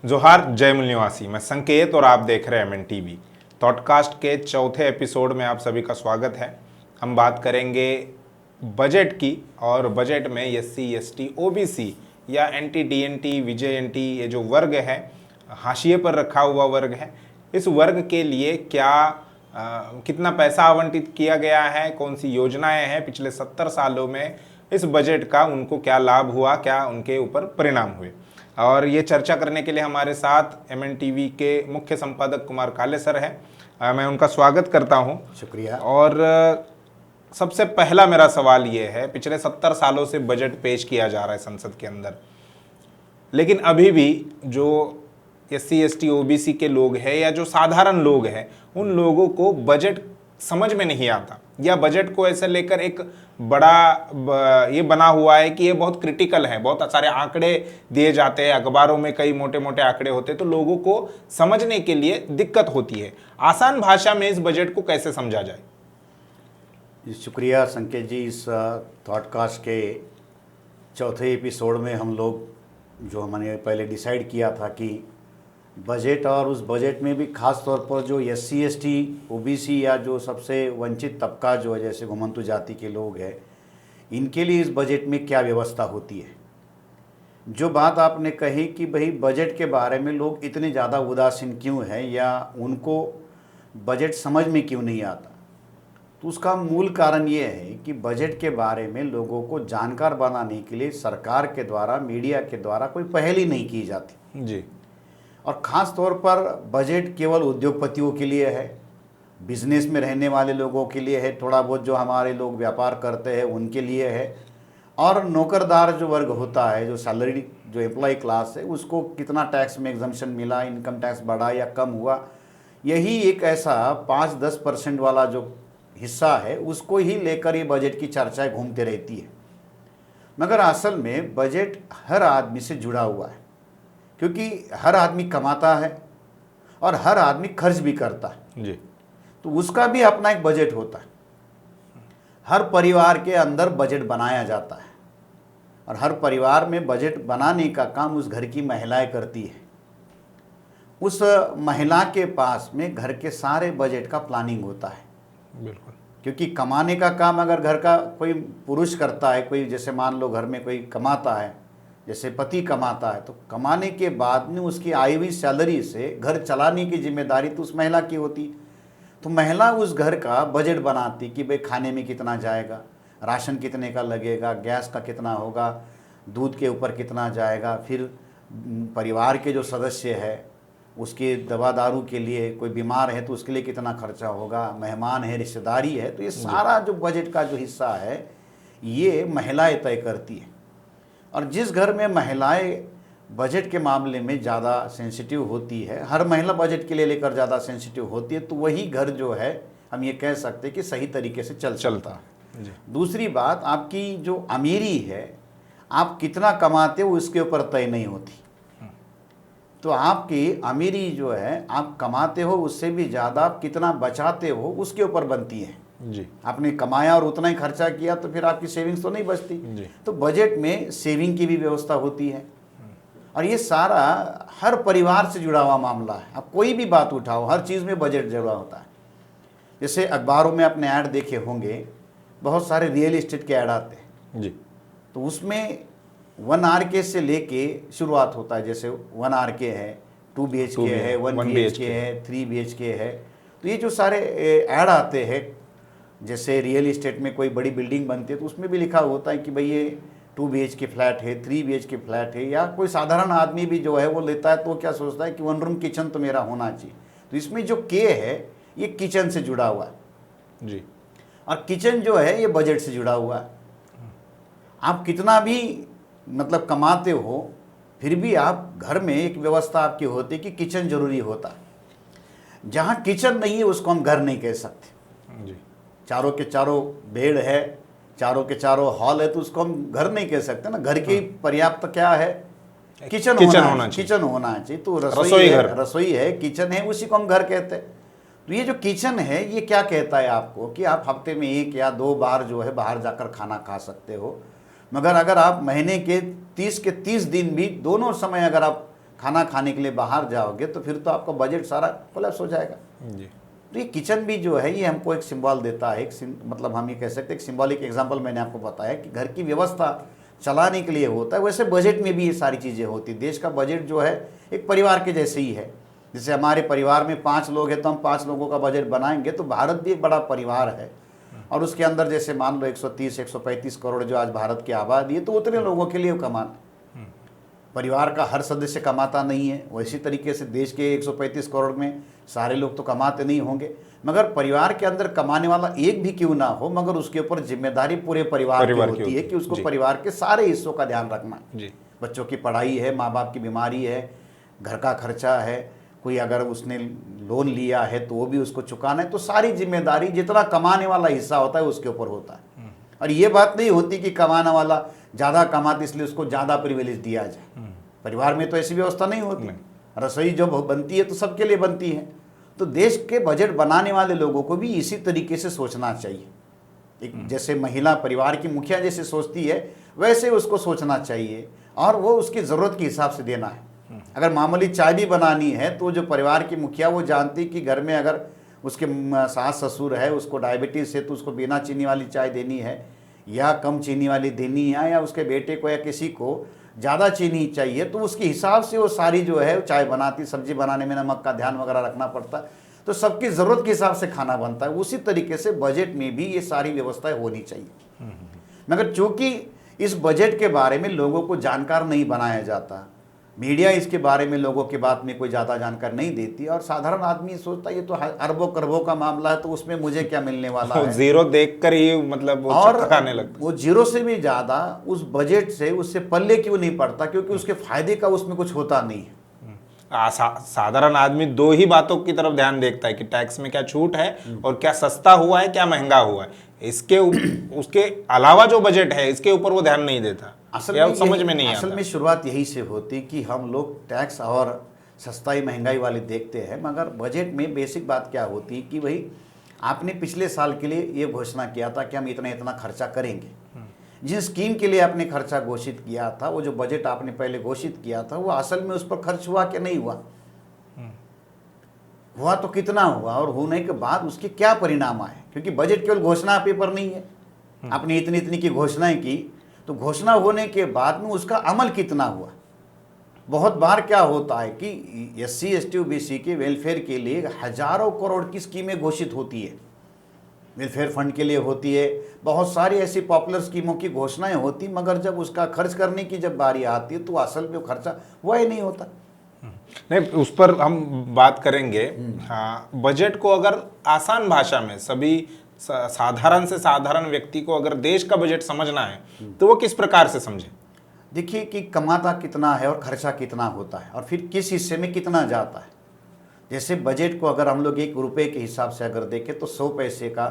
जोहार जय मूल निवासी, मैं संकेत और आप देख रहे हैं एमएन टीवी। थॉटकास्ट के चौथे एपिसोड में आप सभी का स्वागत है। हम बात करेंगे बजट की, और बजट में एससी एसटी ओबीसी या एनटी डीएनटी विजेएनटी ये जो वर्ग है, हाशिए पर रखा हुआ वर्ग है, इस वर्ग के लिए कितना पैसा आवंटित किया गया है, कौन सी योजनाएं हैं पिछले 70 सालों में, इस बजट का उनको क्या लाभ हुआ, क्या उनके ऊपर परिणाम हुए। और ये चर्चा करने के लिए हमारे साथ एमएन टीवी के मुख्य संपादक कुमार काले सर हैं। मैं उनका स्वागत करता हूं। शुक्रिया। और सबसे पहला मेरा सवाल ये है, पिछले 70 सालों से बजट पेश किया जा रहा है संसद के अंदर, लेकिन अभी भी जो एससी एसटी ओबीसी के लोग हैं या जो साधारण लोग हैं, उन लोगों को बजट समझ में नहीं आता, या बजट को ऐसे लेकर एक बड़ा ये बना हुआ है कि ये बहुत क्रिटिकल है, बहुत सारे आंकड़े दिए जाते हैं, अखबारों में कई मोटे मोटे आंकड़े होते हैं, तो लोगों को समझने के लिए दिक्कत होती है। आसान भाषा में इस बजट को कैसे समझा जाए? शुक्रिया संकेत जी। इस थॉटकास्ट के चौथे एपिसोड में हम लोग जो हमने पहले डिसाइड किया था कि बजट, और उस बजट में भी ख़ास तौर पर जो एससी एसटी ओबीसी या जो सबसे वंचित तबका जो है, जैसे घुमंतु जाति के लोग हैं, इनके लिए इस बजट में क्या व्यवस्था होती है। जो बात आपने कही कि भाई बजट के बारे में लोग इतने ज़्यादा उदासीन क्यों हैं या उनको बजट समझ में क्यों नहीं आता, तो उसका मूल कारण ये है कि बजट के बारे में लोगों को जानकार बनाने के लिए सरकार के द्वारा, मीडिया के द्वारा कोई पहल ही नहीं की जाती जी। और ख़ास तौर पर बजट केवल उद्योगपतियों के लिए है, बिजनेस में रहने वाले लोगों के लिए है, थोड़ा बहुत जो हमारे लोग व्यापार करते हैं उनके लिए है, और नौकरदार जो वर्ग होता है, जो सैलरी जो एम्प्लॉय क्लास है, उसको कितना टैक्स में एग्जम्पशन मिला, इनकम टैक्स बढ़ा या कम हुआ, यही एक ऐसा 5-10% वाला जो हिस्सा है उसको ही लेकर ये बजट की चर्चाएं घूमते रहती है। मगर असल में बजट हर आदमी से जुड़ा हुआ है, क्योंकि हर आदमी कमाता है और हर आदमी खर्च भी करता है जी। तो उसका भी अपना एक बजट होता है। हर परिवार के अंदर बजट बनाया जाता है और हर परिवार में बजट बनाने का काम उस घर की महिलाएं करती है। उस महिला के पास में घर के सारे बजट का प्लानिंग होता है। बिल्कुल। क्योंकि कमाने का काम अगर घर का कोई पुरुष करता है, कोई जैसे मान लो घर में कोई कमाता है, जैसे पति कमाता है, तो कमाने के बाद में उसकी आई हुई सैलरी से घर चलाने की जिम्मेदारी तो उस महिला की होती। तो महिला उस घर का बजट बनाती कि भाई खाने में कितना जाएगा, राशन कितने का लगेगा, गैस का कितना होगा, दूध के ऊपर कितना जाएगा, फिर परिवार के जो सदस्य है उसके दवा दारू के लिए, कोई बीमार है तो उसके लिए कितना खर्चा होगा, मेहमान है, रिश्तेदारी है, तो ये सारा जो बजट का जो हिस्सा है ये महिलाएं तय करती है। और जिस घर में महिलाएं बजट के मामले में ज़्यादा सेंसिटिव होती है, हर महिला बजट के लिए लेकर ज़्यादा सेंसिटिव होती है, तो वही घर जो है हम ये कह सकते हैं कि सही तरीके से चलता है। दूसरी बात, आपकी जो अमीरी है, आप कितना कमाते हो उसके ऊपर तय नहीं होती। तो आपकी अमीरी जो है, आप कमाते हो उससे भी ज़्यादा आप कितना बचाते हो उसके ऊपर बनती है जी। आपने कमाया और उतना ही खर्चा किया तो फिर आपकी सेविंग्स तो नहीं बचती। तो बजट में सेविंग की भी व्यवस्था होती है और ये सारा हर परिवार से जुड़ा हुआ मामला है। आप कोई भी बात उठाओ, हर चीज़ में बजट जुड़ा होता है। जैसे अखबारों में आपने ऐड देखे होंगे, बहुत सारे रियल इस्टेट के ऐड आते हैं जी। तो उसमें 1 RK से लेके शुरुआत होता है। जैसे 1 RK है, 2 BHK है, 1 BHK है, 3 BHK है। तो ये जो सारे ऐड आते हैं, जैसे रियल इस्टेट में कोई बड़ी बिल्डिंग बनती है तो उसमें भी लिखा होता है कि भाई ये 2 BHK फ्लैट है, 3 BHK फ्लैट है। या कोई साधारण आदमी भी जो है वो लेता है तो क्या सोचता है कि 1 रूम किचन तो मेरा होना चाहिए। तो इसमें जो के है ये किचन से जुड़ा हुआ है जी। और किचन जो है ये बजट से जुड़ा हुआ है। आप कितना भी मतलब कमाते हो, फिर भी आप घर में एक व्यवस्था आपकी होती है कि किचन जरूरी होता है। जहाँ किचन नहीं है उसको हम घर नहीं कह सकते जी। चारों के चारों बेड है, चारों के चारों हॉल है, तो उसको हम घर नहीं कह सकते ना। घर की पर्याप्त क्या है, किचन होना चाहिए। तो रसोई है, किचन है, उसी को हम घर कहते हैं। तो ये जो किचन है ये क्या कहता है आपको कि आप हफ्ते में 1 या 2 बार जो है बाहर जाकर खाना खा सकते हो, मगर अगर आप महीने के 30 के 30 दिन भी दोनों समय अगर आप खाना खाने के लिए बाहर जाओगे तो फिर तो आपका बजट सारा कोलैप्स हो जाएगा। जी। तो ये किचन भी जो है ये हमको एक सिंबल देता है, मतलब हम ये कह सकते हैं एक सिंबॉलिक एग्जांपल मैंने आपको बताया कि घर की व्यवस्था चलाने के लिए होता है, वैसे बजट में भी ये सारी चीज़ें होती। देश का बजट जो है एक परिवार के जैसे ही है। जैसे हमारे परिवार में 5 लोग हैं तो हम 5 लोगों का बजट बनाएंगे, तो भारत भी एक बड़ा परिवार है और उसके अंदर जैसे मान लो 130-135 करोड़ जो आज भारत की आबादी है, तो उतने लोगों के लिए कमाना। परिवार का हर सदस्य कमाता नहीं है, वैसी तरीके से देश के 135 करोड़ में सारे लोग तो कमाते नहीं होंगे, मगर परिवार के अंदर कमाने वाला एक भी क्यों ना हो, मगर उसके ऊपर जिम्मेदारी पूरे परिवार की होती है कि उसको परिवार के सारे हिस्सों का ध्यान रखना है। बच्चों की पढ़ाई है, माँ बाप की बीमारी है, घर का खर्चा है, कोई अगर उसने लोन लिया है तो वो भी उसको चुकाना है। तो सारी जिम्मेदारी जितना कमाने वाला हिस्सा होता है उसके ऊपर होता है। और ये बात नहीं होती कि कमाने वाला ज़्यादा कमाते इसलिए उसको ज़्यादा प्रिविलेज दिया जाए। परिवार में तो ऐसी व्यवस्था नहीं होती। रसोई जब बनती है तो सबके लिए बनती है। तो देश के बजट बनाने वाले लोगों को भी इसी तरीके से सोचना चाहिए। एक जैसे महिला परिवार की मुखिया जैसे सोचती है वैसे उसको सोचना चाहिए और वो उसकी ज़रूरत के हिसाब से देना है। अगर मामूली चाय भी बनानी है तो जो परिवार की मुखिया वो जानती कि घर में अगर उसके सास ससुर है, उसको डायबिटीज़ है, तो उसको बिना चीनी वाली चाय देनी है या कम चीनी वाली देनी है, या उसके बेटे को या किसी को ज़्यादा चीनी चाहिए, तो उसके हिसाब से वो सारी जो है चाय बनाती। सब्जी बनाने में नमक का ध्यान वगैरह रखना पड़ता है, तो सबकी ज़रूरत के हिसाब से खाना बनता है। उसी तरीके से बजट में भी ये सारी व्यवस्थाएं होनी चाहिए। मगर चूँकि इस बजट के बारे में लोगों को जानकार नहीं बनाया जाता, मीडिया इसके बारे में लोगों की बात में कोई ज़्यादा जानकारी नहीं देती, और साधारण आदमी सोचता है ये तो अरबों करोड़ों का मामला है तो उसमें मुझे क्या मिलने वाला है। जीरो देखकर ही मतलब और चक्कराने लगता। वो जीरो से भी ज़्यादा उस बजट से उससे पल्ले क्यों नहीं पड़ता, क्योंकि उसके फायदे का उसमें कुछ होता नहीं है। साधारण आदमी दो ही बातों की तरफ ध्यान देखता है कि टैक्स में क्या छूट है और क्या सस्ता हुआ है, क्या महंगा हुआ है। इसके उसके अलावा जो बजट है इसके ऊपर वो ध्यान नहीं देता। समझ में नहीं आता। असल में शुरुआत यही से होती कि हम लोग टैक्स और सस्ताई महंगाई वाले देखते हैं, मगर बजट में बेसिक बात क्या होती है कि भाई आपने पिछले साल के लिए ये घोषणा किया था कि हम इतना इतना खर्चा करेंगे। जिस स्कीम के लिए आपने खर्चा घोषित किया था, वो जो बजट आपने पहले घोषित किया था, वो असल में उस पर खर्च हुआ कि नहीं हुआ, हुआ तो कितना हुआ, और होने के बाद उसके क्या परिणाम आए। क्योंकि बजट केवल घोषणा पेपर नहीं है। आपने इतनी इतनी की घोषणाएं की, तो घोषणा होने के बाद में उसका अमल कितना हुआ। बहुत बार क्या होता है कि SC ST OBC के वेलफेयर के लिए हजारों करोड़ की स्कीमें घोषित होती है, वेलफेयर फंड के लिए होती है, बहुत सारी ऐसी पॉपुलर स्कीमों की घोषणाएं होती, मगर जब उसका खर्च करने की जब बारी आती है तो असल में खर्चा हुआ ही नहीं होता। नहीं, उस पर हम बात करेंगे। हाँ, बजट को अगर आसान भाषा में सभी साधारण से साधारण व्यक्ति को अगर देश का बजट समझना है तो वो किस प्रकार से समझे? देखिए कि कमाता कितना है और खर्चा कितना होता है और फिर किस हिस्से में कितना जाता है। जैसे बजट को अगर हम लोग 1 रुपये के हिसाब से अगर देखें तो 100 पैसे का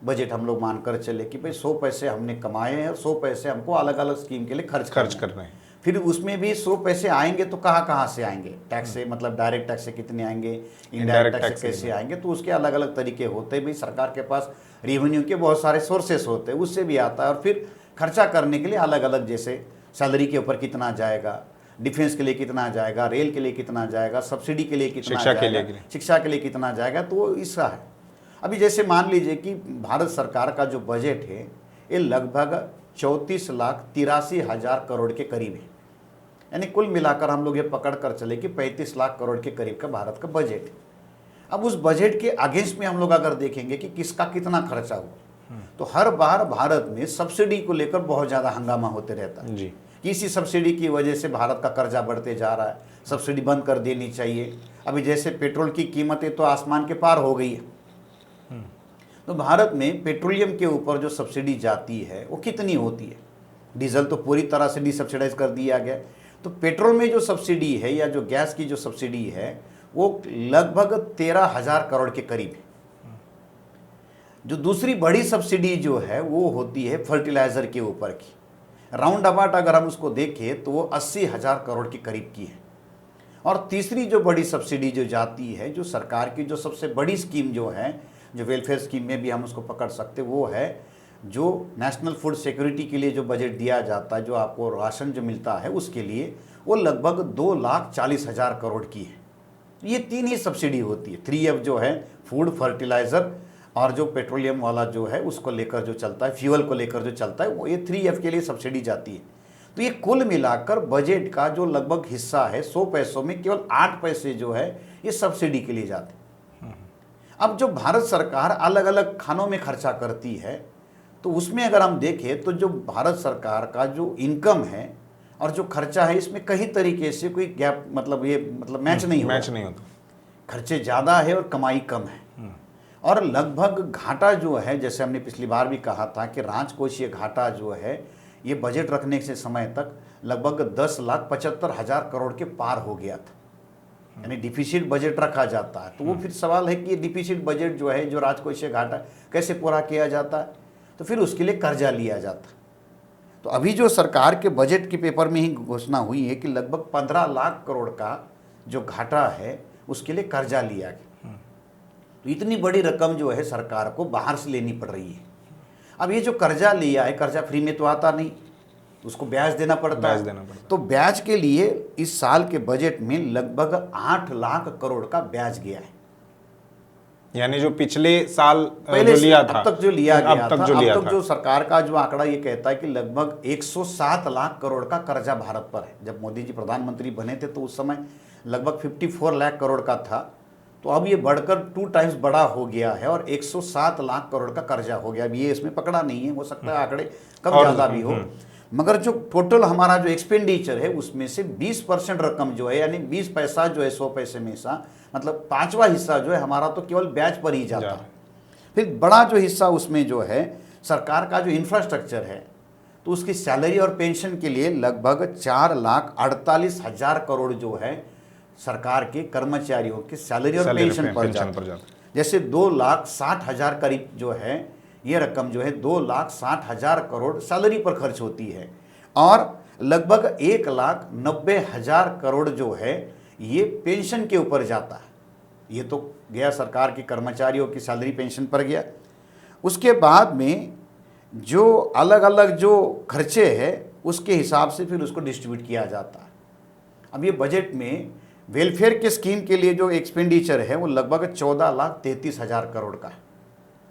बजट हम लोग मानकर चले कि भाई 100 पैसे हमने कमाए हैं और 100 पैसे हमको अलग अलग स्कीम के लिए खर्च करना है। फिर उसमें भी 100 पैसे आएंगे तो कहाँ से आएंगे, टैक्स से, मतलब डायरेक्ट टैक्स से कितने आएंगे, इनडायरेक्ट टैक्स से कैसे आएंगे, तो उसके अलग अलग तरीके होते हैं। भाई सरकार के पास रेवेन्यू के बहुत सारे सोर्सेस होते हैं, उससे भी आता है। और फिर खर्चा करने के लिए अलग अलग, जैसे सैलरी के ऊपर कितना जाएगा, डिफेंस के लिए कितना जाएगा, रेल के लिए कितना जाएगा, सब्सिडी के लिए कितना जाएगा, शिक्षा के लिए कितना जाएगा, तो वो इसका है। अभी जैसे मान लीजिए कि भारत सरकार का जो बजट है ये लगभग 34,83,000 करोड़ के करीब है। यानी कुल मिलाकर हम लोग ये पकड़ कर चले कि 35 लाख करोड़ के करीब का भारत का बजट है। अब उस बजट के अगेंस्ट में हम लोग अगर देखेंगे कि किसका कितना खर्चा हुआ, तो हर बार भारत में सब्सिडी को लेकर बहुत ज़्यादा हंगामा होते रहता है जी। किसी सब्सिडी की वजह से भारत का कर्जा बढ़ते जा रहा है, सब्सिडी बंद कर देनी चाहिए। अभी जैसे पेट्रोल की कीमतें तो आसमान के पार हो गई है, तो भारत में पेट्रोलियम के ऊपर जो सब्सिडी जाती है वो कितनी होती है। डीजल तो पूरी तरह से डिसब्सिडाइज कर दिया गया, तो पेट्रोल में जो सब्सिडी है या जो गैस की जो सब्सिडी है वो लगभग 13,000 करोड़ के करीब है। जो दूसरी बड़ी सब्सिडी जो है वो होती है फर्टिलाइजर के ऊपर की, राउंड अबाउट अगर हम उसको देखें तो वो 80,000 करोड़ के करीब की है। और तीसरी जो बड़ी सब्सिडी जो जाती है, जो सरकार की जो सबसे बड़ी स्कीम जो है, जो वेलफेयर स्कीम में भी हम उसको पकड़ सकते, वो है जो नेशनल फूड सिक्योरिटी के लिए जो बजट दिया जाता है, जो आपको राशन जो मिलता है उसके लिए, वो लगभग 2,40,000 करोड़ की है। ये 3 ही सब्सिडी होती है। 3F जो है फूड, फर्टिलाइज़र और जो पेट्रोलियम वाला जो है उसको लेकर जो चलता है, फ्यूल को लेकर जो चलता है, वो ये 3F के लिए सब्सिडी जाती है। तो ये कुल मिलाकर बजट का जो लगभग हिस्सा है 100 पैसों में केवल 8 पैसे जो है ये सब्सिडी के लिए जाते हैं। अब जो भारत सरकार अलग अलग खानों में खर्चा करती है, तो उसमें अगर हम देखें तो जो भारत सरकार का जो इनकम है और जो खर्चा है, इसमें कई तरीके से कोई गैप मतलब मैच नहीं होता। खर्चे ज़्यादा है और कमाई कम है। और लगभग घाटा जो है, जैसे हमने पिछली बार भी कहा था कि राजकोषीय घाटा जो है ये बजट रखने के समय तक लगभग 10,75,000 करोड़ के पार हो गया था। यानी डिफिसिट बजट रखा जाता है। तो वो फिर सवाल है कि ये डिफिसिट बजट जो है, जो राजकोषीय घाटा कैसे पूरा किया जाता है, तो फिर उसके लिए कर्जा लिया जाता है। तो अभी जो सरकार के बजट के पेपर में ही घोषणा हुई है कि लगभग 15 लाख करोड़ का जो घाटा है उसके लिए कर्जा लिया गया। तो इतनी बड़ी रकम जो है सरकार को बाहर से लेनी पड़ रही है। अब ये जो कर्जा लिया है, कर्जा फ्री में तो आता नहीं, उसको ब्याज देना पड़ता है। तो ब्याज के लिए इस साल के बजट में लगभग 8 लाख करोड़ का ब्याज गया है। यानी जो पिछले साल पहले जो लिया था, अब तक जो लिया गया अब तक जो जो सरकार का जो आंकड़ा ये कहता है कि लगभग 107 लाख करोड़ का कर्जा भारत पर है। जब मोदी जी प्रधानमंत्री बने थे तो उस समय लगभग 54 लाख करोड़ का था। तो अब ये बढ़कर 2 टाइम्स बड़ा हो गया है और 107 लाख करोड़ का कर्जा हो गया। अब ये इसमें पकड़ा नहीं है, हो सकता है आंकड़े कम ज़्यादा भी हो, मगर जो टोटल हमारा जो एक्सपेंडिचर है उसमें से 20% रकम जो है, यानी 20 पैसा जो है 100 पैसे में सा, मतलब 5वां हिस्सा जो है हमारा तो केवल ब्याज पर ही जाता है। फिर बड़ा जो हिस्सा उसमें जो है सरकार का जो इंफ्रास्ट्रक्चर है, तो उसकी सैलरी और पेंशन के लिए लगभग 4,48,000 करोड़ जो है सरकार के कर्मचारियों के सैलरी और पेंशन पर जाता है। जैसे 2,60,000 करीब जो है ये रकम जो है 2,60,000 करोड़ सैलरी पर खर्च होती है और लगभग 1,90,000 करोड़ जो है ये पेंशन के ऊपर जाता है। ये तो गया सरकार के कर्मचारियों की सैलरी पेंशन पर गया। उसके बाद में जो अलग अलग जो खर्चे हैं उसके हिसाब से फिर उसको डिस्ट्रीब्यूट किया जाता है। अब ये बजट में वेलफेयर के स्कीम के लिए जो एक्सपेंडिचर है वो लगभग 14,33,000 करोड़ का है,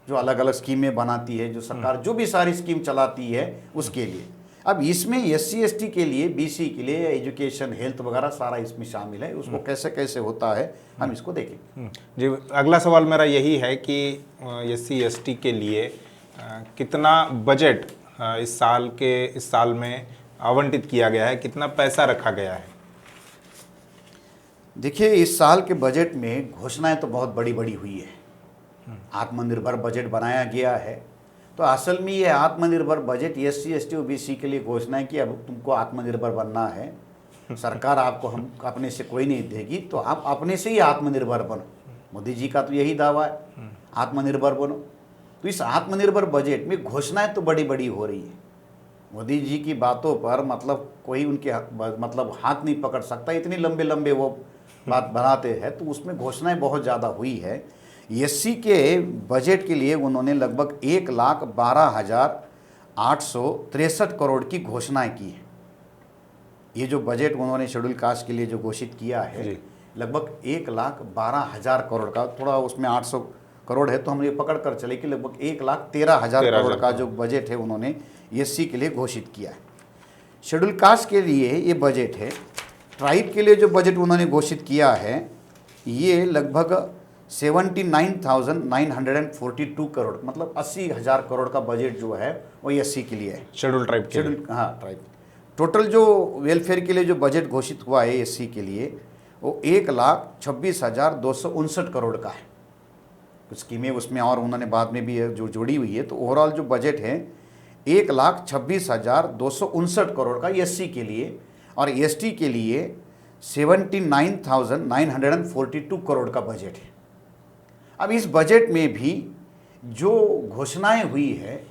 जो अलग अलग स्कीमें बनाती है, जो सरकार जो भी सारी स्कीम चलाती है उसके लिए। अब इसमें SC ST के लिए, BC के लिए, एजुकेशन, हेल्थ वगैरह सारा इसमें शामिल है। उसको कैसे कैसे होता है हम इसको देखेंगे। जी, अगला सवाल मेरा यही है कि SC ST के लिए कितना बजट इस साल में आवंटित किया गया है, कितना पैसा रखा गया है? देखिए, इस साल के बजट में घोषणाएं तो बहुत बड़ी बड़ी हुई है। आत्मनिर्भर बजट बनाया गया है। तो असल में ये आत्मनिर्भर बजट SC ST और BC के लिए घोषणा है कि अब तुमको आत्मनिर्भर बनना है, सरकार आपको हम अपने से कोई नहीं देगी, तो आप अपने से ही आत्मनिर्भर बनो। मोदी जी का तो यही दावा है, आत्मनिर्भर बनो। तो इस आत्मनिर्भर बजट में घोषणाएं तो बड़ी बड़ी हो रही है। मोदी जी की बातों पर मतलब कोई उनके हाथ नहीं पकड़ सकता, इतनी लंबे लंबे वो बात बनाते हैं। तो उसमें घोषणाएं बहुत ज़्यादा हुई है। SC के बजट के लिए उन्होंने लगभग 1,12,863 करोड़ की घोषणाएं की है। ये जो बजट उन्होंने शेड्यूल कास्ट के लिए जो घोषित किया है लगभग 1,12,000 करोड़ का, थोड़ा उसमें 800 करोड़ है तो हम ये पकड़ कर चले कि लगभग 1,13,000 करोड़ का जो बजट है उन्होंने SC के लिए घोषित किया है। शेड्यूल कास्ट के लिए ये बजट है। ट्राइब के लिए जो बजट उन्होंने घोषित किया है ये लगभग 79,942 करोड़, मतलब 80,000 करोड़ का बजट जो है वो SC के लिए है। शेड्यूल ट्राइब के लिए। हाँ, ट्राइब। टोटल जो वेलफेयर के लिए जो बजट घोषित हुआ है SC के लिए वो 1,26,259 करोड़ का है। कुछ स्कीमें उसमें और उन्होंने बाद में भी जो जोड़ी हुई है। तो ओवरऑल जो बजट है 1,26,259 करोड़ का SC के लिए और ST के लिए 79,942 करोड़ का बजट है। अब इस बजट में भी जो घोषणाएं हुई है,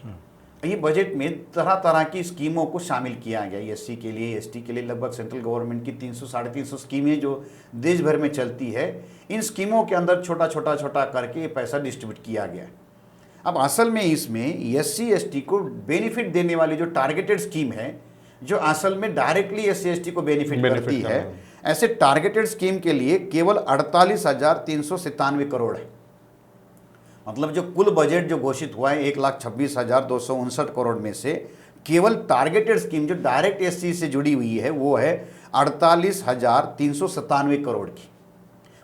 ये बजट में तरह तरह की स्कीमों को शामिल किया गया। SC के लिए, ST के लिए लगभग सेंट्रल गवर्नमेंट की 300-350 स्कीमें जो देश भर में चलती है, इन स्कीमों के अंदर छोटा छोटा करके ये पैसा डिस्ट्रीब्यूट किया गया। अब असल में इसमें SC ST को बेनिफिट देने वाली जो टारगेटेड स्कीम है, जो असल में डायरेक्टली SC ST को बेनिफिट करती है, ऐसे टारगेटेड स्कीम के लिए केवल 48,397 करोड़ है। मतलब जो कुल बजट जो घोषित हुआ है 1,26,259 करोड़ में से केवल टारगेटेड स्कीम जो डायरेक्ट SC से जुड़ी हुई है वो है 48,397 करोड़ की।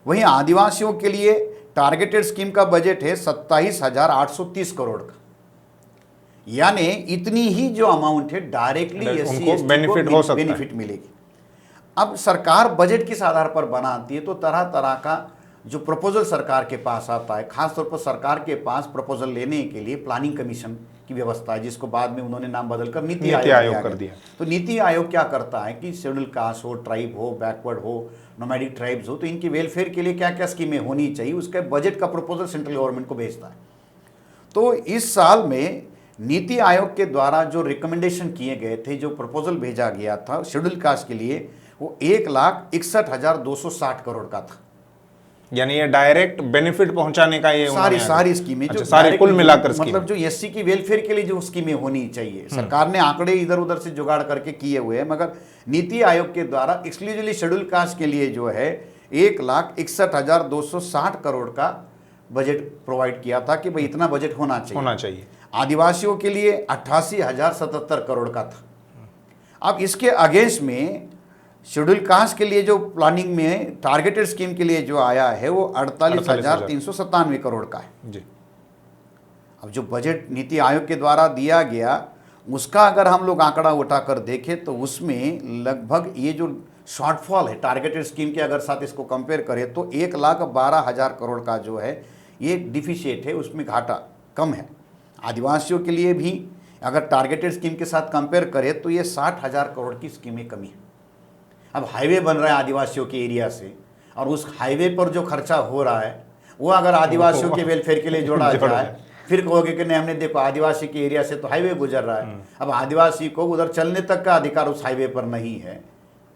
वहीं आदिवासियों के लिए टारगेटेड स्कीम का बजट है 27,830 करोड़ का। यानी इतनी ही जो अमाउंट है डायरेक्टली SC ST को बेनिफिट मिलेगी। अब सरकार बजट किस आधार पर बनाती है, तो तरह तरह का जो प्रपोजल सरकार के पास आता है, खासतौर पर सरकार के पास प्रपोजल लेने के लिए प्लानिंग कमीशन की व्यवस्था है, जिसको बाद में उन्होंने नाम बदलकर नीति आयोग कर दिया। तो नीति आयोग क्या करता है कि शेड्यूल कास्ट हो, ट्राइब हो, बैकवर्ड हो, नोमैडिक ट्राइब्स हो, तो इनकी वेलफेयर के लिए क्या क्या स्कीमें होनी चाहिए, उसके बजट का प्रपोजल सेंट्रल गवर्नमेंट को भेजता है। तो इस साल में नीति आयोग के द्वारा जो रिकमेंडेशन किए गए थे, जो प्रपोजल भेजा गया था शेड्यूल कास्ट के लिए, वो 1,61,260 करोड़ का था। यानी ये डायरेक्ट बेनिफिट पहुंचाने का ये सारी स्कीमें जो सारी कुल मिलाकर मतलब जो SC की वेलफेयर के लिए जो स्कीमें होनी चाहिए, सरकार ने आंकड़े इधर उधर से जुगाड़ करके किए हुए हैं, मगर नीति आयोग के द्वारा एक्सक्लूसिवली शेड्यूल कास्ट के लिए जो है 1,61,260 करोड़ का बजट प्रोवाइड किया था कि भाई इतना बजट होना चाहिए। आदिवासियों के लिए 88,077 करोड़ का था। अब इसके अगेंस्ट में शेड्यूल कास्ट के लिए जो प्लानिंग में टारगेटेड स्कीम के लिए जो आया है वो 48,397 करोड़ का है जी। अब जो बजट नीति आयोग के द्वारा दिया गया उसका अगर हम लोग आंकड़ा उठाकर देखें तो उसमें लगभग ये जो शॉर्टफॉल है टारगेटेड स्कीम के अगर साथ इसको कंपेयर करें तो 1,12,000 करोड़ का जो है ये डिफिशिट है, उसमें घाटा कम है। आदिवासियों के लिए भी अगर टारगेटेड स्कीम के साथ कंपेयर करें तो ये 60,000 करोड़ की स्कीमें कमी है। अब हाईवे बन रहा है आदिवासियों के एरिया से, और उस हाईवे पर जो खर्चा हो रहा है वो अगर आदिवासियों के वेलफेयर के लिए जोड़ा जाए, फिर कहोगे कि नहीं हमने देखो आदिवासी के एरिया से तो हाईवे गुजर रहा है, अब आदिवासी को उधर चलने तक का अधिकार उस हाईवे पर नहीं है,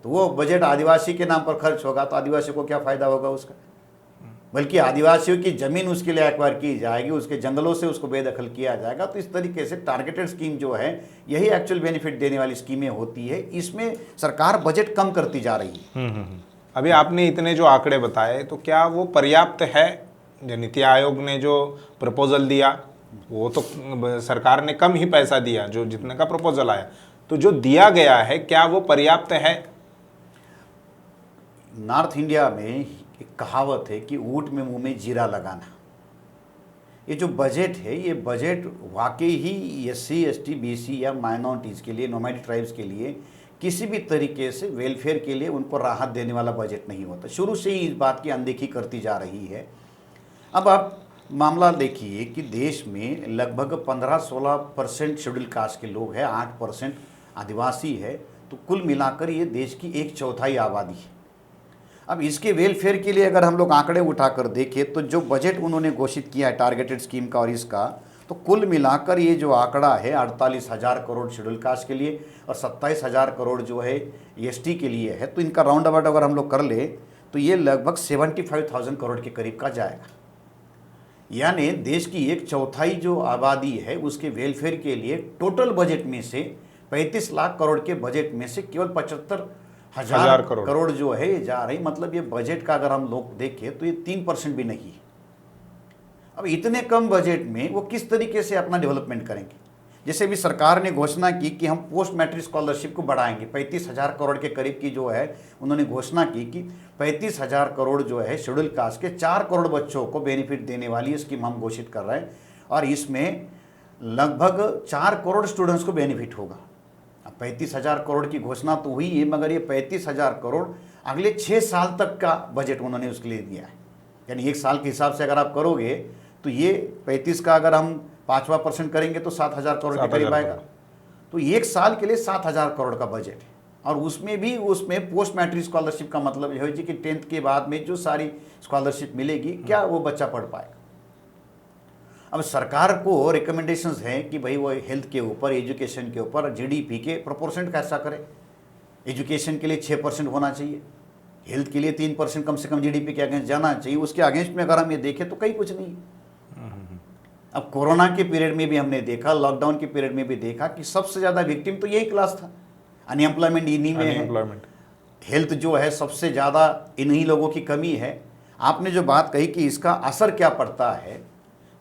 तो वो बजट आदिवासी के नाम पर खर्च होगा तो आदिवासी को क्या फायदा होगा उसका। बल्कि आदिवासियों की जमीन उसके लिए एक्वायर की जाएगी, उसके जंगलों से उसको बेदखल किया जाएगा। तो इस तरीके से टारगेटेड स्कीम जो है यही एक्चुअल बेनिफिट देने वाली स्कीमें होती है, इसमें सरकार बजट कम करती जा रही है। अभी आपने इतने जो आंकड़े बताए तो क्या वो पर्याप्त है? जो नीति आयोग ने जो प्रपोजल दिया वो तो सरकार ने कम ही पैसा दिया, जो जितने का प्रपोजल आया, तो जो दिया गया है क्या वो पर्याप्त है? नॉर्थ इंडिया में एक कहावत है कि ऊँट में मुंह में जीरा लगाना। ये जो बजट है ये बजट वाकई ही SC ST BC या माइनॉरिटीज़ के लिए, नोमैडिक ट्राइब्स के लिए किसी भी तरीके से वेलफेयर के लिए उनको राहत देने वाला बजट नहीं होता। शुरू से ही इस बात की अनदेखी करती जा रही है। अब आप मामला देखिए कि देश में लगभग 15-16% शेड्यूल कास्ट के लोग हैं, 8% आदिवासी है, तो कुल मिलाकर ये देश की 1/4 आबादी है। अब इसके वेलफेयर के लिए अगर हम लोग आंकड़े उठाकर देखें तो जो बजट उन्होंने घोषित किया है टारगेटेड स्कीम का और इसका, तो कुल मिलाकर ये जो आंकड़ा है 48,000 करोड़ शेड्यूल कास्ट के लिए और 27,000 करोड़ जो है ST के लिए है, तो इनका राउंड अबाउट अगर हम लोग कर ले तो ये लगभग 75,000 करोड़ के करीब का जाएगा। यानी देश की 1/4 जो आबादी है उसके वेलफेयर के लिए टोटल बजट में से 35 लाख करोड़ के बजट में से केवल 75,000 करोड़ जो है ये जा रही। मतलब ये बजट का अगर हम लोग देखें तो ये 3% भी नहीं है। अब इतने कम बजट में वो किस तरीके से अपना डेवलपमेंट करेंगे? जैसे भी सरकार ने घोषणा की कि हम पोस्ट मैट्रिक स्कॉलरशिप को बढ़ाएंगे, 35,000 करोड़ के करीब की जो है उन्होंने घोषणा की कि 35,000 करोड़ जो है शेड्यूल कास्ट के 4 करोड़ बच्चों को बेनिफिट देने वाली स्कीम हम घोषित कर रहे हैं, और इसमें लगभग 4 करोड़ स्टूडेंट्स को बेनिफिट होगा। अब 35,000 करोड़ की घोषणा तो हुई है, मगर ये 35,000 करोड़ अगले 6 साल तक का बजट उन्होंने उसके लिए दिया है। यानी 1 साल के हिसाब से अगर आप करोगे तो ये 35 का अगर हम 5% करेंगे तो 7,000 करोड़ के करीब आएगा। तो 1 साल के लिए 7,000 करोड़ का बजट है, और उसमें पोस्ट मैट्रिक स्कॉलरशिप का मतलब यह है कि 10th के बाद में जो सारी स्कॉलरशिप मिलेगी, क्या वो बच्चा पढ़ पाएगा? अब सरकार को रिकमेंडेशंस हैं कि भाई वो हेल्थ के ऊपर, एजुकेशन के ऊपर GDP के प्रोपोर्शन कैसा करे। एजुकेशन के लिए 6% होना चाहिए, हेल्थ के लिए 3% कम से कम GDP के अगेंस्ट जाना चाहिए। उसके अगेंस्ट में अगर हम ये देखें तो कहीं कुछ नहीं। अब कोरोना के पीरियड में भी हमने देखा, लॉकडाउन के पीरियड में भी देखा कि सबसे ज़्यादा विक्टिम तो यही क्लास था। अनएम्प्लॉयमेंट इन्हीं में है, हेल्थ जो है सबसे ज़्यादा इन्हीं लोगों की कमी है। आपने जो बात कही कि इसका असर क्या पड़ता है,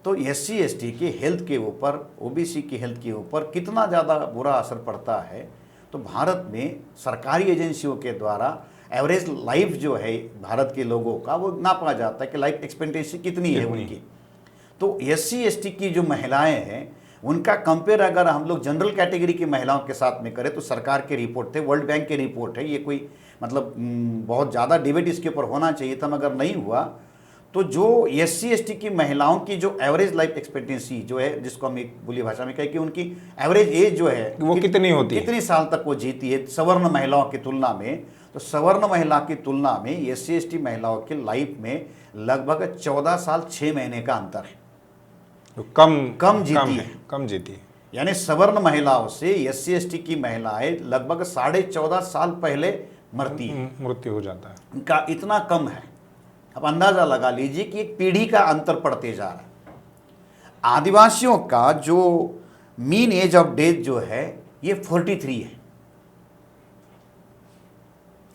तो SC ST के हेल्थ के ऊपर, OBC की हेल्थ के ऊपर कितना ज़्यादा बुरा असर पड़ता है, तो भारत में सरकारी एजेंसियों के द्वारा एवरेज लाइफ जो है भारत के लोगों का वो नापा जाता है कि लाइफ एक्सपेक्टेंसी कितनी है उनकी। तो SC ST की जो महिलाएं हैं उनका कंपेयर अगर हम लोग जनरल कैटेगरी की महिलाओं के साथ में करें तो सरकार के रिपोर्ट थे, वर्ल्ड बैंक के रिपोर्ट है, ये कोई मतलब बहुत ज़्यादा डिबेट इसके ऊपर होना चाहिए था मगर नहीं हुआ। तो जो SC ST की महिलाओं की जो एवरेज लाइफ एक्सपेक्टेंसी जो है, जिसको हम एक बोली भाषा में कहें कि उनकी एवरेज एज जो है वो कितनी होती है, कितनी साल तक वो जीती है सवर्ण महिलाओं की तुलना में, तो सवर्ण महिला की तुलना में SC ST महिलाओं की लाइफ में लगभग 14 साल 6 महीने का अंतर है। तो कम जीती है। यानी सवर्ण महिलाओं से SC ST की महिलाएं लगभग 14.5 साल पहले मृत्यु हो जाता है, इनका इतना कम है। अब अंदाजा लगा लीजिए कि एक पीढ़ी का अंतर पड़ते जा रहा है। आदिवासियों का जो मीन एज ऑफ डेथ जो है ये 43 है।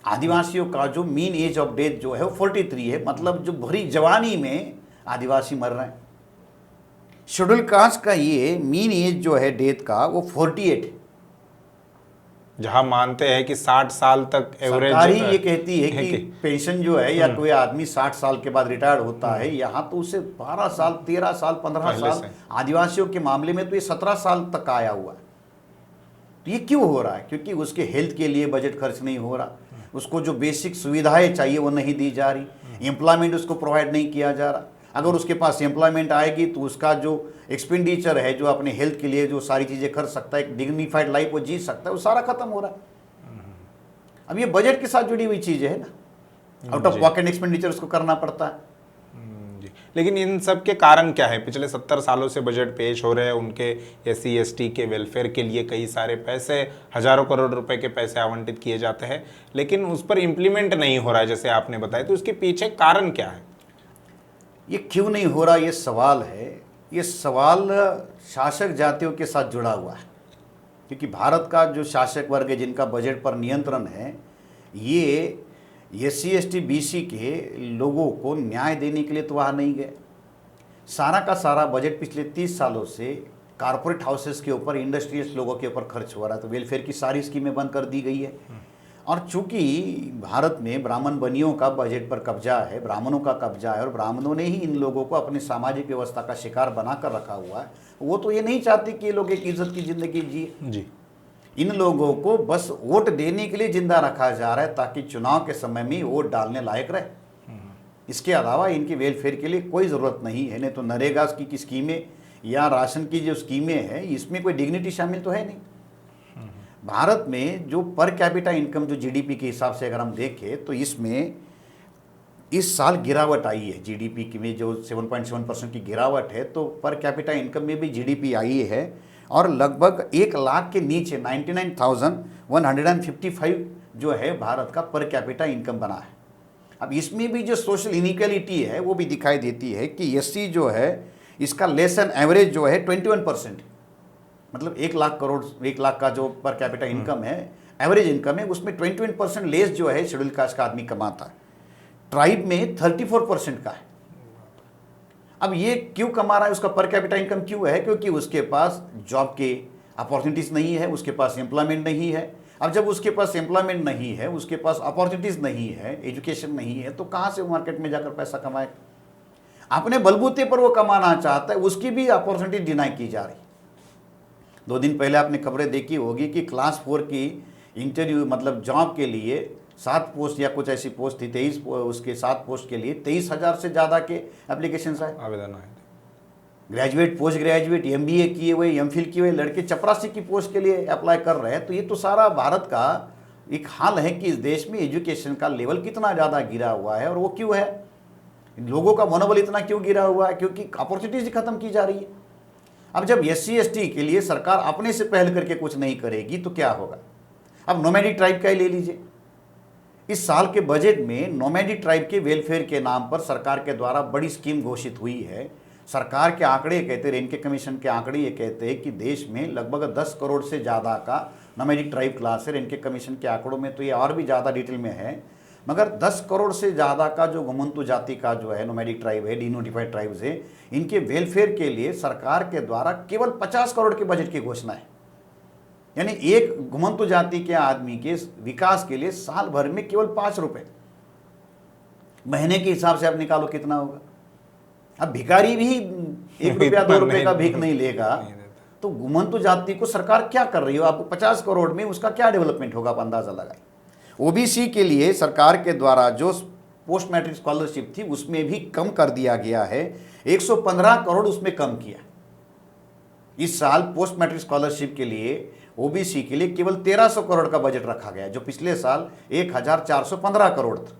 आदिवासियों का जो मीन एज ऑफ डेथ जो है वो 43 है, मतलब जो भरी जवानी में आदिवासी मर रहे हैं। शेड्यूल कास्ट का ये मीन एज जो है डेथ का वो 48 है। जहां मानते हैं कि 60 साल तक एवरेज, सरकारी ये कहती है कि पेंशन जो है या कोई आदमी 60 साल के बाद रिटायर्ड होता है, यहाँ तो उसे 12 साल 13 साल 15 साल, आदिवासियों के मामले में तो ये 17 साल तक आया हुआ है। तो ये क्यों हो रहा है? क्योंकि उसके हेल्थ के लिए बजट खर्च नहीं हो रहा, उसको जो बेसिक सुविधाएं चाहिए वो नहीं दी जा रही, एम्प्लॉयमेंट उसको प्रोवाइड नहीं किया जा रहा। अगर उसके पास एम्प्लॉयमेंट आएगी तो उसका जो एक्सपेंडिचर है, जो अपने हेल्थ के लिए जो सारी चीज़ें कर सकता है, एक डिग्निफाइड लाइफ वो जी सकता है, वो सारा खत्म हो रहा है। अब ये बजट के साथ जुड़ी हुई चीज़ें है ना, आउट ऑफ पॉकेट एक्सपेंडिचर उसको करना पड़ता है। लेकिन इन सब के कारण क्या है? पिछले 70 सालों से बजट पेश हो रहे हैं, उनके SC ST के वेलफेयर के लिए कई सारे पैसे, हजारों करोड़ रुपए के पैसे आवंटित किए जाते हैं, लेकिन उस पर इम्प्लीमेंट नहीं हो रहा है जैसे आपने बताया। तो उसके पीछे कारण क्या है? ये क्यों नहीं हो रहा, ये सवाल है। ये सवाल शासक जातियों के साथ जुड़ा हुआ है, क्योंकि भारत का जो शासक वर्ग है जिनका बजट पर नियंत्रण है, ये SC ST BC के लोगों को न्याय देने के लिए तो वहाँ नहीं गए। सारा का सारा बजट पिछले 30 सालों से कारपोरेट हाउसेस के ऊपर, इंडस्ट्रियल्स लोगों के ऊपर खर्च हो रहा है। तो वेलफेयर की सारी स्कीमें बंद कर दी गई है। और चूंकि भारत में ब्राह्मण बनियों का बजट पर कब्जा है, ब्राह्मणों का कब्जा है, और ब्राह्मणों ने ही इन लोगों को अपनी सामाजिक व्यवस्था का शिकार बनाकर रखा हुआ है, वो तो ये नहीं चाहते कि ये लोग एक इज्जत की ज़िंदगी जिए जी। इन लोगों को बस वोट देने के लिए जिंदा रखा जा रहा है ताकि चुनाव के समय में वोट डालने लायक रहे। इसके अलावा इनकी वेलफेयर के लिए कोई ज़रूरत नहीं है। नहीं तो नरेगा की स्कीमें या राशन की जो स्कीमें हैं, इसमें कोई डिग्निटी शामिल तो है नहीं। भारत में जो पर कैपिटा इनकम जो GDP के हिसाब से अगर हम देखें तो इसमें इस साल गिरावट आई है। GDP की में जो 7.7% की गिरावट है, तो पर कैपिटा इनकम में भी GDP आई है और लगभग 1 लाख के नीचे 99,155 जो है भारत का पर कैपिटा इनकम बना है। अब इसमें भी जो सोशल इनइक्वालिटी है वो भी दिखाई देती है कि SC जो है इसका लेस एन एवरेज जो है 21%, मतलब 1 लाख का जो पर कैपिटा इनकम है, एवरेज इनकम है, उसमें 21% लेस जो है शेड्यूल कास्ट का आदमी कमाता है। ट्राइब में 34% का है। अब ये क्यों कमा रहा है, उसका पर कैपिटा इनकम क्यों है? क्योंकि उसके पास जॉब के अपॉर्चुनिटीज़ नहीं है, उसके पास एम्प्लॉयमेंट नहीं है। अब जब उसके पास एम्प्लॉयमेंट नहीं है, उसके पास अपॉर्चुनिटीज़ नहीं है, एजुकेशन नहीं है, तो कहाँ से मार्केट में जाकर पैसा कमाए? अपने बलबूते पर वो कमाना चाहता है, उसकी भी अपॉर्चुनिटी डिनाई की जा रही। 2 दिन पहले आपने खबरें देखी होगी कि क्लास 4 की इंटरव्यू मतलब जॉब के लिए 7 पोस्ट या कुछ ऐसी पोस्ट थी, 23 उसके 7 पोस्ट के लिए 23,000 से ज़्यादा के एप्लीकेशन आए, आवेदन आए। ग्रेजुएट, पोस्ट ग्रेजुएट, MBA किए हुए, MPhil किए हुए लड़के 84 की पोस्ट के लिए अप्लाई कर रहे हैं। तो ये तो सारा भारत का एक हाल है कि इस देश में एजुकेशन का लेवल कितना ज़्यादा गिरा हुआ है। और वो क्यों है, लोगों का मनोबल इतना क्यों गिरा हुआ है? क्योंकि अपॉर्चुनिटीज खत्म की जा रही है। अब जब SC ST के लिए सरकार अपने से पहल करके कुछ नहीं करेगी तो क्या होगा? अब नोमैडिक ट्राइब का ही ले लीजिए। इस साल के बजट में नोमैडिक ट्राइब के वेलफेयर के नाम पर सरकार के द्वारा बड़ी स्कीम घोषित हुई है। सरकार के आंकड़े ये कहते हैं, रेनके कमीशन के आंकड़े ये कहते हैं कि देश में लगभग 10 करोड़ से ज़्यादा का नोमैडिक ट्राइब क्लास है। रेनके कमीशन के आंकड़ों में तो ये और भी ज़्यादा डिटेल में है, मगर 10 करोड़ से ज़्यादा का जो घुमंतु जाति का जो है नोमैडिक ट्राइब है, डीनोटिफाइड ट्राइब्स है, इनके वेलफेयर के लिए सरकार के द्वारा केवल 50 करोड़ के बजट की घोषणा है। यानी एक घुमंतु जाति के आदमी के विकास के लिए साल भर में केवल 5 रुपए, महीने के हिसाब से आप निकालो कितना होगा। अब भिखारी भी 1 रुपया 2 रुपये का भीख नहीं लेगा, तो घुमंतु जाति को सरकार क्या कर रही हो? आपको 50 करोड़ में उसका क्या डेवलपमेंट होगा, आप अंदाजा लगाए। ओबीसी के लिए सरकार के द्वारा जो पोस्ट मैट्रिक स्कॉलरशिप थी उसमें भी कम कर दिया गया है, 115 करोड़ उसमें कम किया। इस साल पोस्ट मैट्रिक स्कॉलरशिप के लिए ओबीसी के लिए केवल 1300 करोड़ का बजट रखा गया, जो पिछले साल 1415 करोड़ था।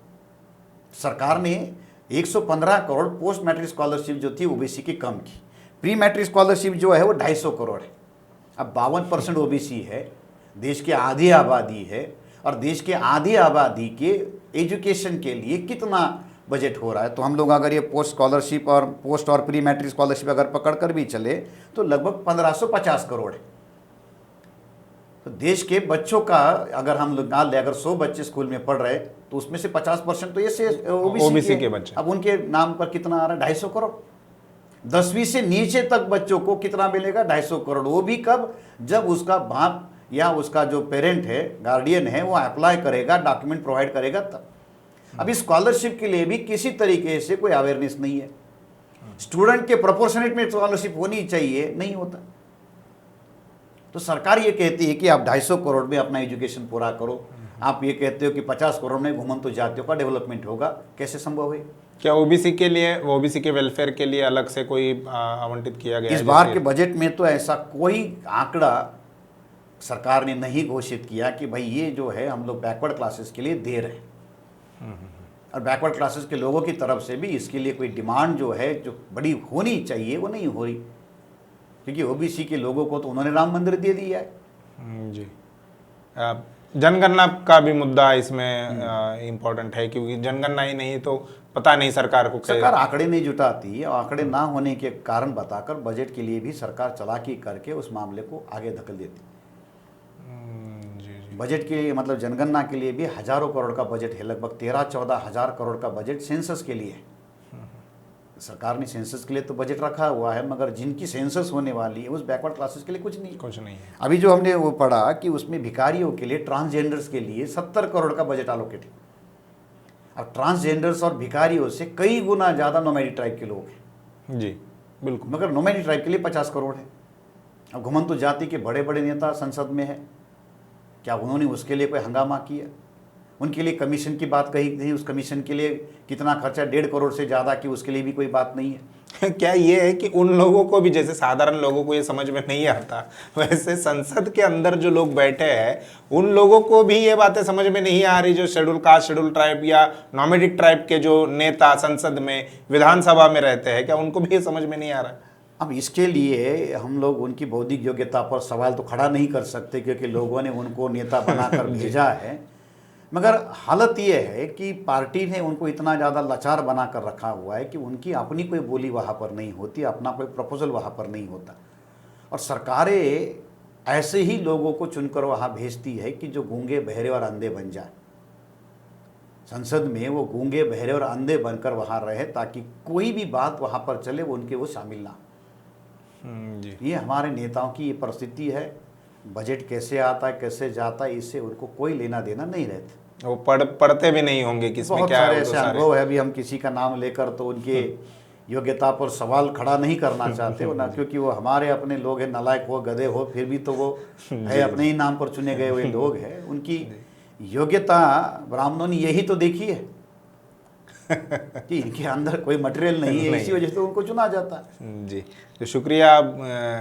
सरकार ने 115 करोड़ पोस्ट मैट्रिक स्कॉलरशिप जो थी ओबीसी की कम की। प्री मैट्रिक स्कॉलरशिप जो है वो 250 करोड़ है। अब 52% ओबीसी है, देश की आधी आबादी है, और देश के आधी आबादी के एजुकेशन के लिए कितना बजट हो रहा है? तो हम लोग अगर ये पोस्ट स्कॉलरशिप और पोस्ट और प्री मैट्रिक स्कॉलरशिप अगर पकड़ कर भी चले तो लगभग 1550 करोड़ है। तो देश के बच्चों का अगर हम लोग मान लें, अगर 100 बच्चे स्कूल में पढ़ रहे तो उसमें से 50% तो ये ओबीसी के बच्चे। अब उनके नाम पर कितना आ रहा है? 250 करोड़। 10वीं से नीचे तक बच्चों को कितना मिलेगा? 250 करोड़। वो भी कब? जब उसका बाप या उसका जो पेरेंट है, गार्डियन है, वो अप्लाई करेगा, डॉक्यूमेंट प्रोवाइड करेगा तब। अभी स्कॉलरशिप के लिए भी किसी तरीके से कोई अवेयरनेस नहीं है। स्टूडेंट के प्रोपोर्शनेट में स्कॉलरशिप होनी चाहिए, नहीं होता। तो सरकार ये कहती है कि आप 250 करोड़ में अपना एजुकेशन पूरा करो, आप ये कहते हो कि 50 करोड़ में घुमंतु जातियों का डेवलपमेंट होगा, कैसे संभव है? क्या ओबीसी के लिए, ओबीसी के वेलफेयर के लिए अलग से कोई आवंटित किया गया? इस बार के बजट में तो ऐसा कोई आंकड़ा सरकार ने नहीं घोषित किया कि भाई ये जो है हम लोग बैकवर्ड क्लासेस के लिए दे रहे हैं। और बैकवर्ड क्लासेस के लोगों की तरफ से भी इसके लिए कोई डिमांड जो है जो बड़ी होनी चाहिए वो नहीं हो रही, क्योंकि ओबीसी के लोगों को तो उन्होंने राम मंदिर दे दिया है। जी, जनगणना का भी मुद्दा इसमें इम्पोर्टेंट है, क्योंकि जनगणना ही नहीं तो पता नहीं सरकार को, सरकार आंकड़े नहीं जुटाती, और आंकड़े ना होने के कारण बताकर बजट के लिए भी सरकार चालाकी करके उस मामले को आगे धकेल देती। बजट के लिए मतलब जनगणना के लिए भी हजारों करोड़ का बजट है, लगभग 13-14 हजार करोड़ का बजट सेंसस के लिए है। सरकार ने सेंसस के लिए तो बजट रखा हुआ है, मगर जिनकी सेंसस होने वाली है उस बैकवर्ड क्लासेस के लिए कुछ नहीं है। अभी जो हमने वो पढ़ा कि उसमें भिखारियों के लिए, ट्रांसजेंडर्स के लिए 70 करोड़ का बजट एलोकेट है। अब ट्रांसजेंडर्स और भिखारियों से कई गुना ज़्यादा नोमैडिक ट्राइब के लोग हैं। जी बिल्कुल, मगर नोमैडिक ट्राइब के लिए 50 करोड़ है। अब घुमंतु जाति के बड़े बड़े नेता संसद में है, क्या उन्होंने उसके लिए कोई हंगामा किया? उनके लिए कमीशन की बात कही थी, उस कमीशन के लिए कितना खर्चा, 1.5 करोड़ से ज़्यादा की, उसके लिए भी कोई बात नहीं है। क्या ये है कि उन लोगों को भी, जैसे साधारण लोगों को ये समझ में नहीं आता, वैसे संसद के अंदर जो लोग बैठे हैं उन लोगों को भी ये बातें समझ में नहीं आ रही, जो शेड्यूल कास्ट, शेड्यूल ट्राइब या नॉमेडिक ट्राइब के जो नेता संसद में, विधानसभा में रहते हैं, क्या उनको भी ये समझ में नहीं आ रहा? अब इसके लिए हम लोग उनकी बौद्धिक योग्यता पर सवाल तो खड़ा नहीं कर सकते, क्योंकि लोगों ने उनको नेता बनाकर भेजा है। मगर हालत ये है कि पार्टी ने उनको इतना ज़्यादा लाचार बना कर रखा हुआ है कि उनकी अपनी कोई बोली वहाँ पर नहीं होती, अपना कोई प्रपोजल वहाँ पर नहीं होता, और सरकारें ऐसे ही लोगों को चुनकर वहाँ भेजती है कि जो गूंगे, बहरे और अंधे बन जाए। संसद में वो गूंगे, बहरे और अंधे बनकर वहाँ रहे, ताकि कोई भी बात वहाँ पर चले वो उनके वो शामिल ना। जी, ये हमारे नेताओं की ये परिस्थिति है। बजट कैसे आता है, कैसे जाता है, इससे उनको कोई लेना देना नहीं रहता। वो पढ़ते भी नहीं होंगे किसमें क्या है। बहुत सारे ऐसे अनुभव है, अभी हम किसी का नाम लेकर तो उनके योग्यता पर सवाल खड़ा नहीं करना चाहते हो ना, क्योंकि वो हमारे अपने लोग हैं, नालायक हो, गधे हो, फिर भी तो वो है अपने ही नाम पर चुने गए हुए लोग हैं। उनकी योग्यता ब्राह्मणों ने यही तो देखी है कि इनके अंदर कोई मटेरियल नहीं है, इसी वजह से उनको चुना जाता है। जी, तो शुक्रिया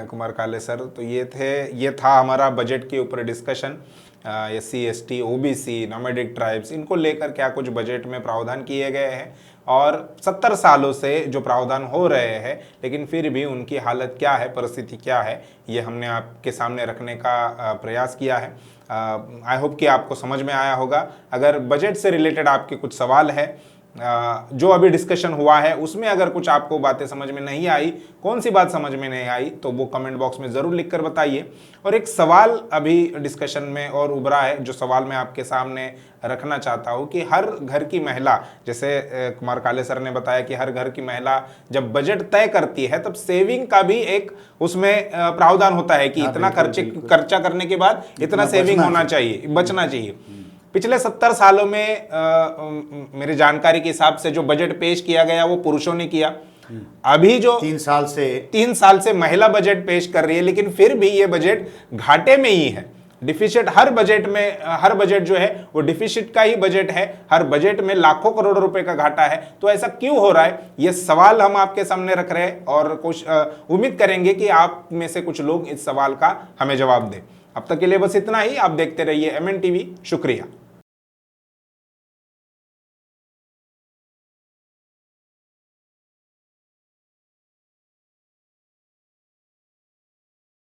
कुमार काले सर। तो ये था हमारा बजट के ऊपर discussion. SC ST OBC nomadic tribes, इनको लेकर क्या कुछ बजट में प्रावधान किए गए हैं, और 70 सालों से जो प्रावधान हो रहे हैं लेकिन फिर भी उनकी हालत क्या है, परिस्थिति क्या है, ये हमने आपके सामने रखने का प्रयास किया है। आई होप कि आपको समझ में आया होगा। अगर बजट से रिलेटेड आपके कुछ सवाल है जो अभी डिस्कशन हुआ है उसमें अगर कुछ आपको बातें समझ में नहीं आई, कौन सी बात समझ में नहीं आई, तो वो कमेंट बॉक्स में ज़रूर लिखकर बताइए। और एक सवाल अभी डिस्कशन में और उभरा है, जो सवाल मैं आपके सामने रखना चाहता हूँ कि हर घर की महिला, जैसे कुमार काले सर ने बताया कि हर घर की महिला जब बजट तय करती है तब सेविंग का भी एक उसमें प्रावधान होता है कि इतना खर्चा करने के बाद इतना सेविंग होना चाहिए, बचना चाहिए। पिछले 70 सालों में मेरी जानकारी के हिसाब से जो बजट पेश किया गया वो पुरुषों ने किया। अभी जो 3 साल से महिला बजट पेश कर रही है, लेकिन फिर भी ये बजट घाटे में ही है। डिफिसिट हर बजट जो है वो डिफिसिट का ही बजट है। हर बजट में लाखों करोड़ रुपए का घाटा है। तो ऐसा क्यों हो रहा है, ये सवाल हम आपके सामने रख रहे हैं और उम्मीद करेंगे कि आप में से कुछ लोग इस सवाल का हमें जवाब दें। अब तक के लिए बस इतना ही। आप देखते रहिए MN TV। शुक्रिया।